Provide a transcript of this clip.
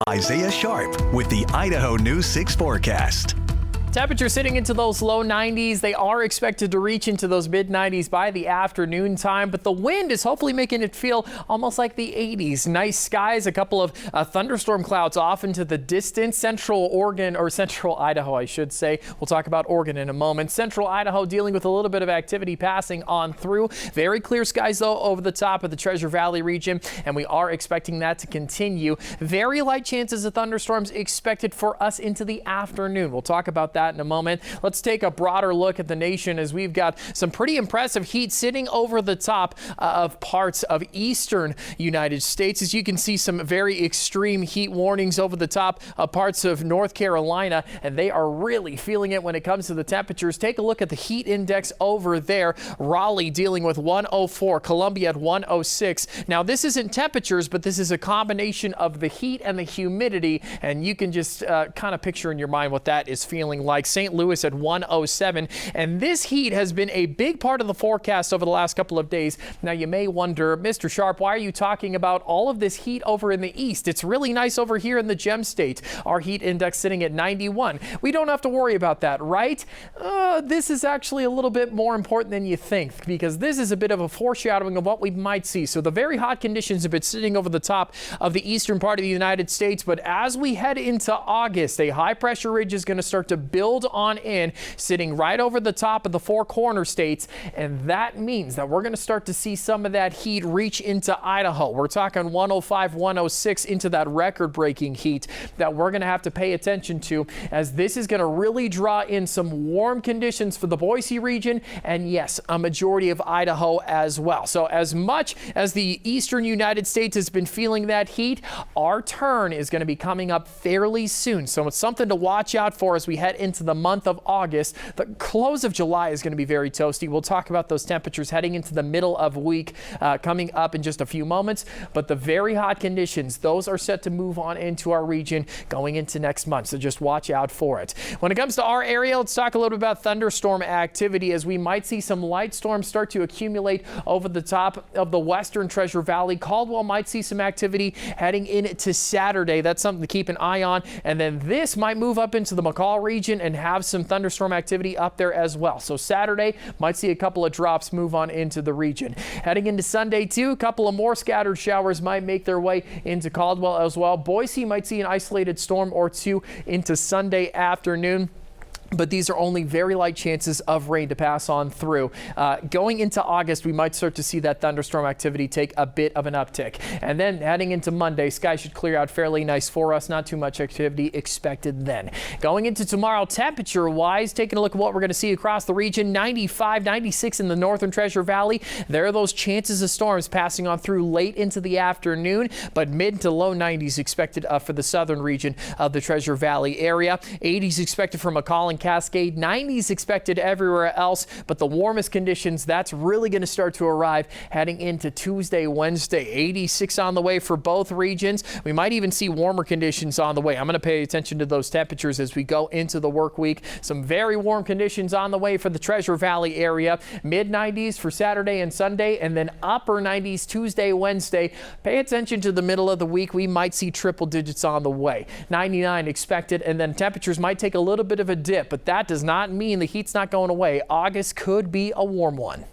Isaiah Sharp with the Idaho News 6 forecast. Temperatures sitting into those low 90s. They are expected to reach into those mid 90s by the afternoon time, but the wind is hopefully making it feel almost like the 80s. Nice skies, a couple of thunderstorm clouds off into the distance. Central Oregon, or central Idaho, I should say. We'll talk about Oregon in a moment. Central Idaho dealing with a little bit of activity passing on through. Very clear skies, though, over the top of the Treasure Valley region, and we are expecting that to continue. Very light chances of thunderstorms expected for us into the afternoon. We'll talk about that in a moment. Let's take a broader look at the nation as we've got some pretty impressive heat sitting over the top of parts of eastern United States. As you can see, some very extreme heat warnings over the top of parts of North Carolina, and they are really feeling it when it comes to the temperatures. Take a look at the heat index over there. Raleigh dealing with 104, Columbia at 106. Now, this isn't temperatures, but this is a combination of the heat and the humidity, and you can just kind of picture in your mind what that is feeling like. St. Louis at 107, and this heat has been a big part of the forecast over the last couple of days. Now, you may wonder, Mr. Sharp, why are you talking about all of this heat over in the east? It's really nice over here in the Gem State. Our heat index sitting at 91. We don't have to worry about that, right? This is actually a little bit more important than you think, because this is a bit of a foreshadowing of what we might see. So the very hot conditions have been sitting over the top of the eastern part of the United States, but as we head into August, a high pressure ridge is going to start to build on in, sitting right over the top of the Four Corner states, and that means that we're going to start to see some of that heat reach into Idaho. We're talking 105, 106 into that record-breaking heat that we're going to have to pay attention to, as this is going to really draw in some warm conditions for the Boise region, and yes, a majority of Idaho as well. So as much as the eastern United States has been feeling that heat, our turn is going to be coming up fairly soon. So it's something to watch out for as we head into the month of August. The close of July is going to be very toasty. We'll talk about those temperatures heading into the middle of week coming up in just a few moments, but the very hot conditions, those are set to move on into our region going into next month, so just watch out for it. When it comes to our area, let's talk a little bit about thunderstorm activity, as we might see some light storms start to accumulate over the top of the western Treasure Valley. Caldwell might see some activity heading into Saturday. That's something to keep an eye on, and then this might move up into the McCall region and have some thunderstorm activity up there as well. So Saturday might see a couple of drops move on into the region. Heading into Sunday too, a couple of more scattered showers might make their way into Caldwell as well. Boise might see an isolated storm or two into Sunday afternoon, but these are only very light chances of rain to pass on through. Going into August, we might start to see that thunderstorm activity take a bit of an uptick. And then heading into Monday, skies should clear out fairly nice for us. Not too much activity expected then. Going into tomorrow, temperature-wise, taking a look at what we're going to see across the region, 95, 96 in the northern Treasure Valley. There are those chances of storms passing on through late into the afternoon, but mid to low 90s expected for the southern region of the Treasure Valley area. 80s expected for McCall and Cascade, 90s expected everywhere else, but the warmest conditions, that's really going to start to arrive heading into Tuesday, Wednesday. 86 on the way for both regions. We might even see warmer conditions on the way. I'm going to pay attention to those temperatures as we go into the work week. Some very warm conditions on the way for the Treasure Valley area. Mid 90s for Saturday and Sunday, and then upper 90s Tuesday, Wednesday. Pay attention to the middle of the week. We might see triple digits on the way. 99 expected, and then temperatures might take a little bit of a dip, but that does not mean the heat's not going away. August could be a warm one.